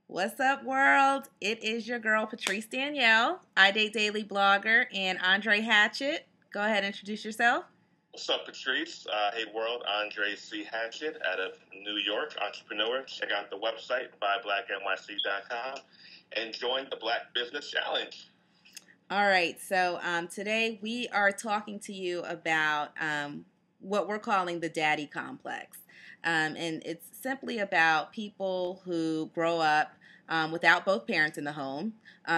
What's up, world? It is your girl, Patrice Danielle, I Date Daily blogger, and Andre Hatchett. Go ahead and introduce yourself. What's up, Patrice? Hey, world. Andre C. Hatchett out of New York, entrepreneur. Check out the website, buyblacknyc.com, and join the Black Business Challenge. All right, so today we are talking to you about what we're calling the daddy complex. And it's simply about people who grow up without both parents in the home,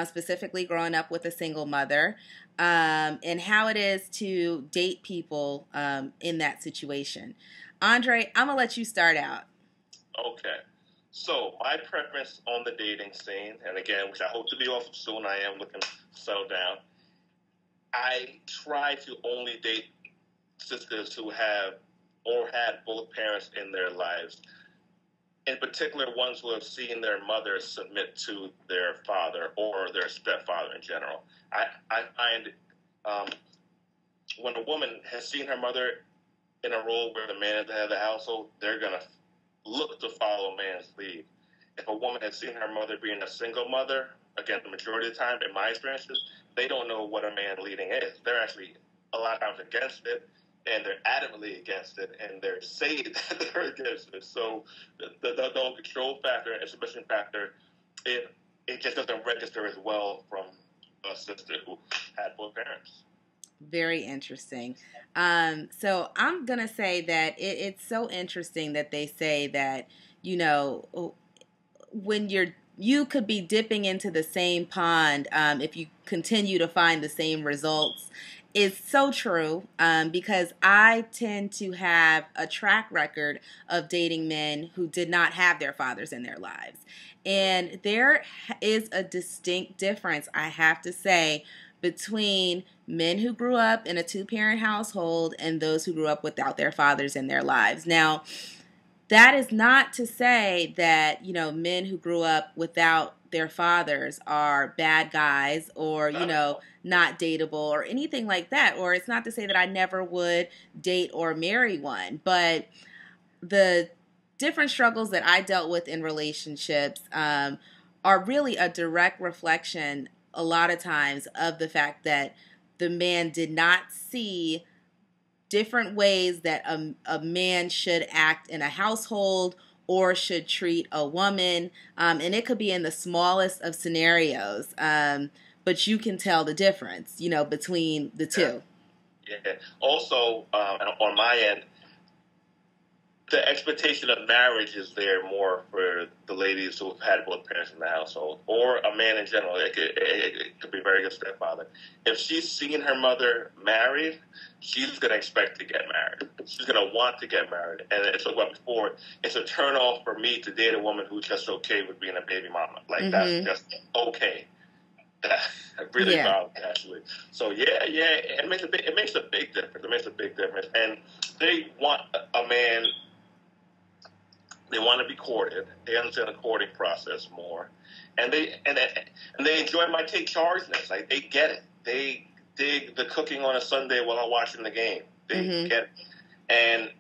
specifically growing up with a single mother, and how it is to date people in that situation. Andre, I'm going to let you start out. Okay. So, my preference on the dating scene, and again, which I hope to be off soon, I am looking to settle down. I try to only date sisters who have or had both parents in their lives. In particular, ones who have seen their mother submit to their father or their stepfather in general. I find when a woman has seen her mother in a role where the man is the head of the household, they're going to look to follow a man's lead. If a woman has seen her mother being a single mother, again, the majority of the time, in my experiences, they don't know what a man leading is. They're actually a lot of times against it, and they're adamantly against it, and they're saying that they're against it. So the whole control factor and submission factor, it just doesn't register as well from a sister who had both parents. Very interesting. So I'm going to say that it's so interesting that they say that, when you could be dipping into the same pond if you continue to find the same results is so true because I tend to have a track record of dating men who did not have their fathers in their lives. And there is a distinct difference, I have to say, between men who grew up in a two-parent household and those who grew up without their fathers in their lives. Now, that is not to say that, men who grew up without their fathers are bad guys or, not dateable or anything like that. Or it's not to say that I never would date or marry one. But the different struggles that I dealt with in relationships are really a direct reflection a lot of times of the fact that the man did not see different ways that a man should act in a household or should treat a woman. And it could be in the smallest of scenarios. But you can tell the difference, between the two. Yeah. Also, on my end, the expectation of marriage is there more for the ladies who have had both parents in the household, or a man in general. It could be a very good stepfather. If she's seen her mother married, she's going to expect to get married. She's going to want to get married. And it's like what before, it's a turn off for me to date a woman who's just okay with being a baby mama. Like, that's just okay. That really bothered me, actually. So it makes a big difference. It makes a big difference. And they want a man. They want to be courted. They understand the courting process more, and they enjoy my take chargeness. Like, they get it. They dig the cooking on a Sunday while I'm watching the game. They get it. And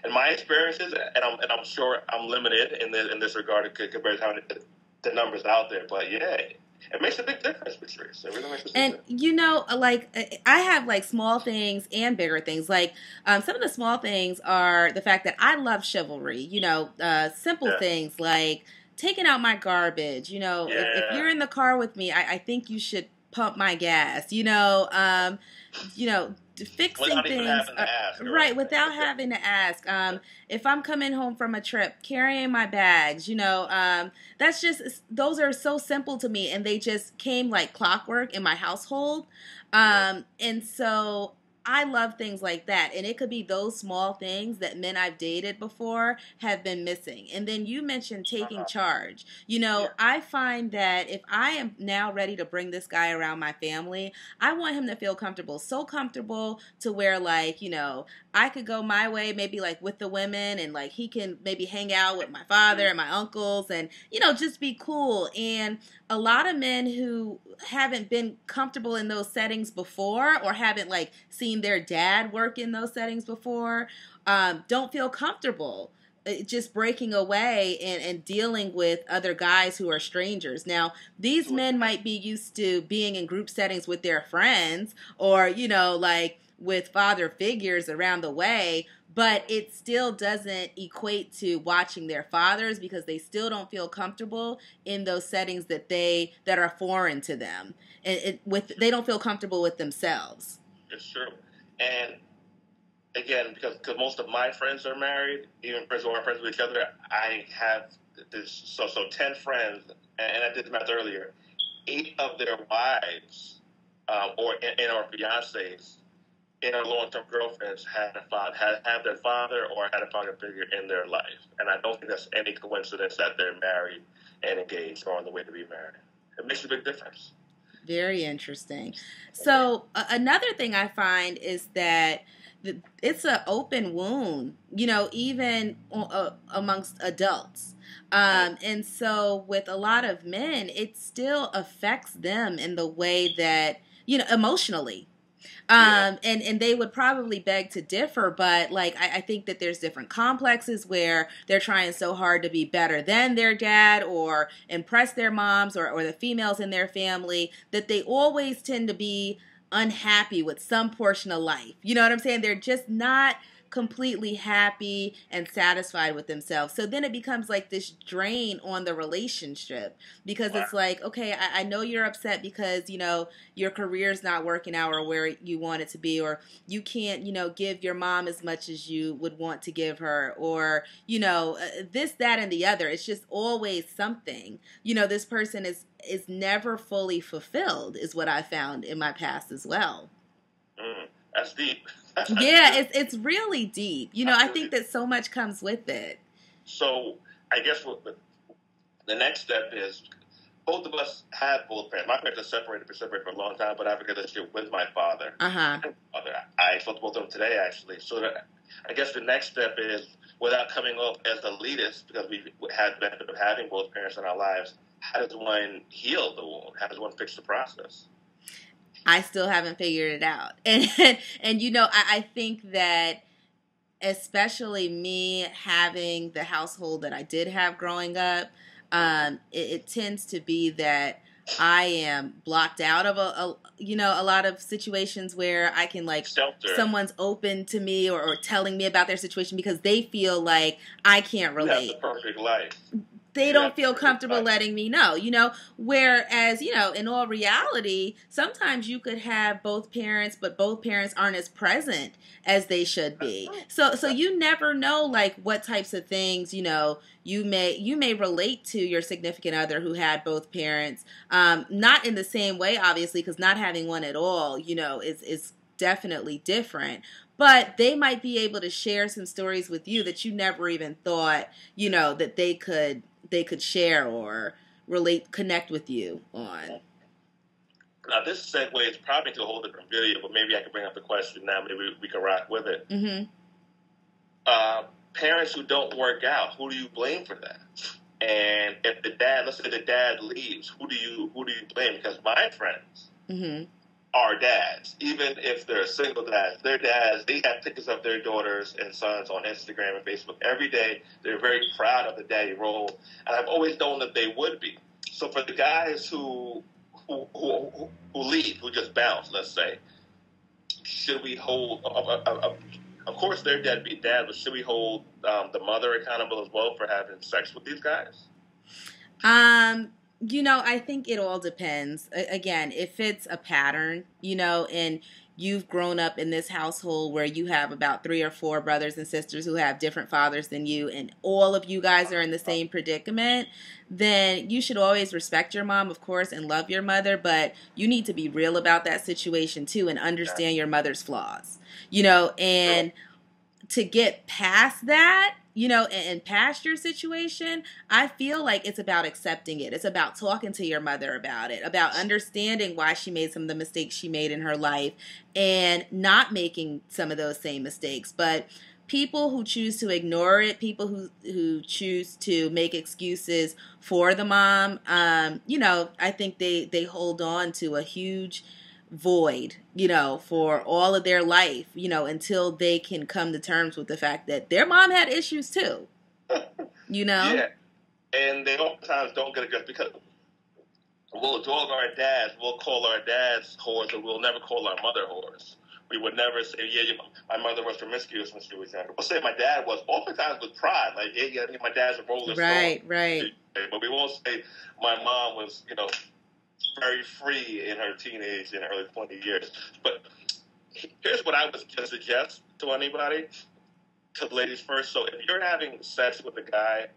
in my experiences, and I'm sure I'm limited in this regard compared to how the numbers out there, but it makes a big difference, Patrice. It really makes a big difference. I have small things and bigger things. Some of the small things are the fact that I love chivalry. Simple things like taking out my garbage. If you're in the car with me, I think you should pump my gas. Fixing without things even having to ask, right without having to ask. If I'm coming home from a trip, carrying my bags, that's just, those are so simple to me, and they just came like clockwork in my household. And so I love things like that, and it could be those small things that men I've dated before have been missing. And then you mentioned taking charge. I find that if I am now ready to bring this guy around my family, I want him to feel comfortable, so comfortable to where I could go my way, maybe with the women, and he can maybe hang out with my father and my uncles, and just be cool. And a lot of men who haven't been comfortable in those settings before, or haven't seen their dad work in those settings before, don't feel comfortable just breaking away and dealing with other guys who are strangers. Now, these men might be used to being in group settings with their friends or, like with father figures around the way, but it still doesn't equate to watching their fathers because they still don't feel comfortable in those settings that are foreign to them. And they don't feel comfortable with themselves. It's true. And again, because most of my friends are married, even friends who aren't friends with each other, I have this, so 10 friends, and I did the math earlier, 8 of their wives or our fiancés in our long-term girlfriends have their father or had a father figure in their life. And I don't think that's any coincidence that they're married and engaged or on the way to be married. It makes a big difference. Very interesting. So another thing I find is that it's an open wound, even amongst adults. And so with a lot of men, it still affects them in the way that, emotionally. And they would probably beg to differ, but I think that there's different complexes where they're trying so hard to be better than their dad or impress their moms or the females in their family that they always tend to be unhappy with some portion of life. You know what I'm saying? They're just not completely happy and satisfied with themselves. So then it becomes like this drain on the relationship because it's like, okay, I know you're upset because, your career's not working out or where you want it to be, or you can't, give your mom as much as you would want to give her, or, this, that, and the other. It's just always something. This person is never fully fulfilled is what I found in my past as well. That's deep. Yeah, it's really deep. I think that so much comes with it. So I guess the next step is both of us had both parents. My parents are separated for a long time, but I have a relationship with my father. Uh-huh. I spoke to both of them today, actually. So I guess the next step is, without coming off as elitist, because we had the benefit of having both parents in our lives, how does one heal the wound? How does one fix the process? I still haven't figured it out. And I think that especially me having the household that I did have growing up, it tends to be that I am blocked out of a lot of situations where I can Shelter. Someone's open to me or telling me about their situation because they feel like I can't relate. You have the perfect life. They don't feel comfortable letting me know, whereas, in all reality, sometimes you could have both parents, but both parents aren't as present as they should be. So you never know, what types of things, you may relate to your significant other who had both parents, not in the same way, obviously, because not having one at all, is definitely different. But they might be able to share some stories with you that you never even thought, that they could share or connect with you on. Now, this segues probably to a whole different video, but maybe I can bring up the question now. Maybe we can rock with it. Mm-hmm. Parents who don't work out, who do you blame for that? And if let's say the dad leaves, who do you blame? Because my friends mm-hmm. are dads, even if they're single dads. Their dads, they have pictures of their daughters and sons on Instagram and Facebook every day. They're very proud of the daddy role, and I've always known that they would be. So for the guys who leave, who just bounce, let's say, should we hold? Of course, they're deadbeat dad, but should we hold the mother accountable as well for having sex with these guys? I think it all depends. Again, if it's a pattern, and you've grown up in this household where you have about 3 or 4 brothers and sisters who have different fathers than you, and all of you guys are in the same predicament, then you should always respect your mom, of course, and love your mother, but you need to be real about that situation too and understand your mother's flaws, and to get past that, and past your situation, I feel like it's about accepting it. It's about talking to your mother about it, about understanding why she made some of the mistakes she made in her life and not making some of those same mistakes. But people who choose to ignore it, people who choose to make excuses for the mom, I think they hold on to a huge void, for all of their life, until they can come to terms with the fact that their mom had issues too. You know? Yeah. And they oftentimes don't get addressed because we'll dog our dads. We'll call our dads whores, but we'll never call our mother whores. We would never say, my mother was promiscuous when she was younger. We'll say my dad was, oftentimes with pride. Like, yeah, my dad's a Rolling Stone. Right. But we won't say my mom was, very free in her teenage and early 20 years. But here's what I would just suggest to anybody, to the ladies first. So if you're having sex with a guy,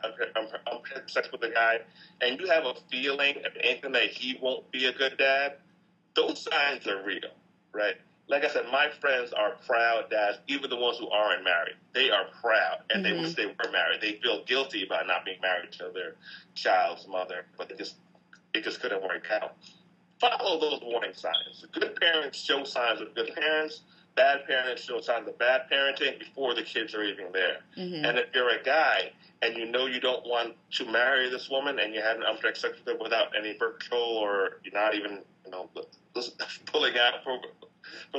and you have a feeling, anything that he won't be a good dad, those signs are real, right? Like I said, my friends are proud dads, even the ones who aren't married. They are proud, and they wish they were married. They feel guilty about not being married to their child's mother, but it just couldn't work out. Follow those warning signs. Good parents show signs of good parents. Bad parents show signs of bad parenting before the kids are even there. And if you're a guy and you know you don't want to marry this woman and you had an unprotected sex with her without any birth control, or you're not even, pulling out, for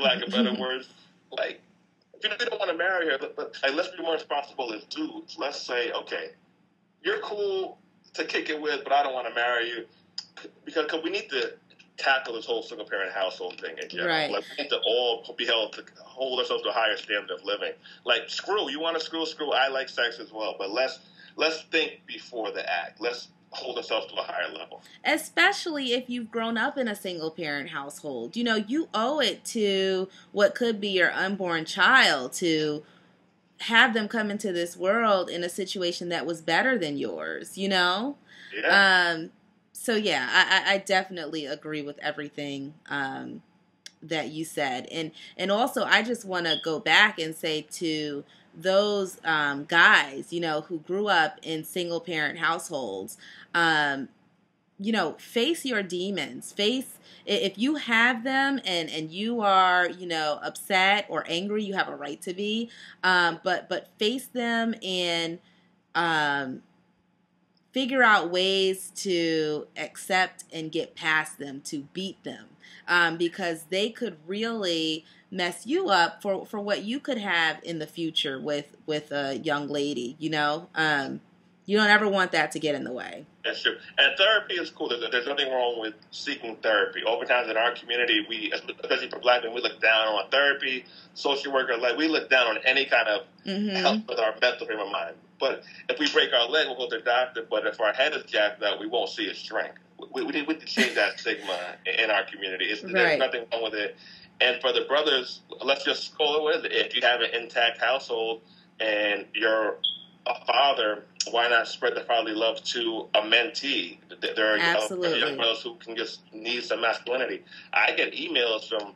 lack of better words, like, if you don't want to marry her, let's be more responsible as dudes. Let's say, okay, you're cool to kick it with, but I don't want to marry you, because we need to tackle this whole single parent household thing in general. Right. Like, we need to all be held to hold ourselves to a higher standard of living. Like, you want to screw. I like sex as well, but let's think before the act. Let's hold ourselves to a higher level. Especially if you've grown up in a single parent household. You owe it to what could be your unborn child to have them come into this world in a situation that was better than yours, Yeah. So yeah, I definitely agree with everything that you said. And also, I just want to go back and say to those guys, who grew up in single parent households, face your demons. If you have them and you are, upset or angry, you have a right to be, but face them and figure out ways to accept and get past them, to beat them, because they could really mess you up for what you could have in the future with a young lady. You don't ever want that to get in the way. That's true. And therapy is cool. There's nothing wrong with seeking therapy. Oftentimes in our community, especially for Black men, we look down on therapy, social worker. Like, we look down on any kind of help with our mental frame of mind. But if we break our leg, we'll go to the doctor. But if our head is jacked up, we won't see it shrink. We need to change that stigma in our community. There's nothing wrong with it. And for the brothers, let's just call it what it is. If you have an intact household and you're a father, why not spread the fatherly love to a mentee? There are young brothers who can just need some masculinity. I get emails from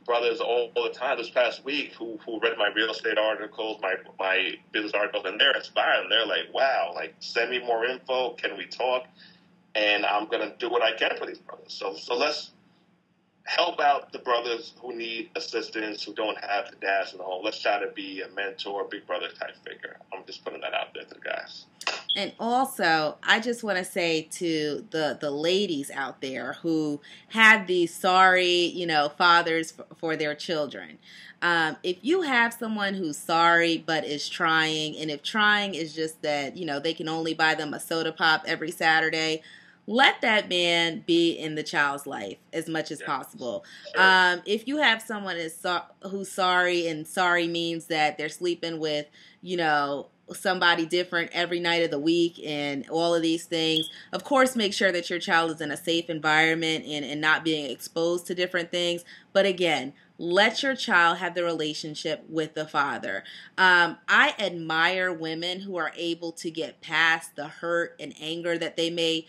brothers all the time this past week who read my real estate articles, my business articles, and they're inspired. And they're like, wow, like, send me more info. Can we talk? And I'm going to do what I can for these brothers. So let's help out the brothers who need assistance, who don't have the dads in the home. Let's try to be a mentor, big brother type figure. I'm just putting that out there to the guys. And also, I just want to say to the ladies out there who have these sorry, fathers for their children. If you have someone who's sorry but is trying, and if trying is just that, they can only buy them a soda pop every Saturday, let that man be in the child's life as much as possible. Sure. If you have someone who's sorry, and sorry means that they're sleeping with, somebody different every night of the week and all of these things, of course, make sure that your child is in a safe environment and not being exposed to different things. But again, let your child have the relationship with the father. I admire women who are able to get past the hurt and anger that they may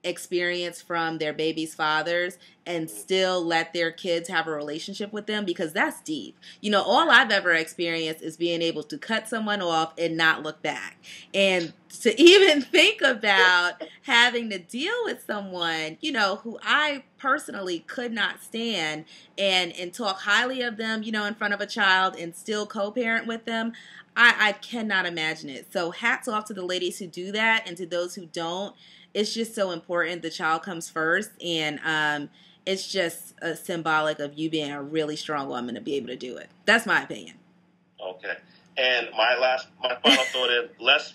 experience from their baby's fathers and still let their kids have a relationship with them, because that's deep. All I've ever experienced is being able to cut someone off and not look back. And to even think about having to deal with someone, who I personally could not stand and talk highly of them, in front of a child and still co-parent with them, I cannot imagine it. So hats off to the ladies who do that, and to those who don't. It's just so important. The child comes first, and it's just symbolic of you being a really strong woman to be able to do it. That's my opinion. Okay. And my final thought is let's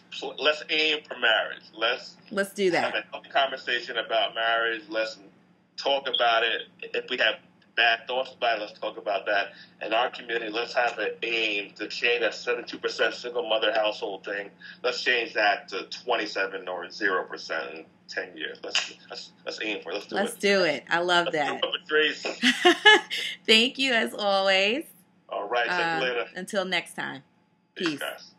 aim for marriage. Let's do that. Have a healthy conversation about marriage. Let's talk about it. If we have bad thoughts about it, let's talk about that. In our community, let's have an aim to change that 72% single mother household thing. Let's change that to 27 or 0% in 10 years. Let's aim for it. Let's do it. I love that. Patrice. Thank you as always. All right. Take you later. Until next time. Peace. Guys.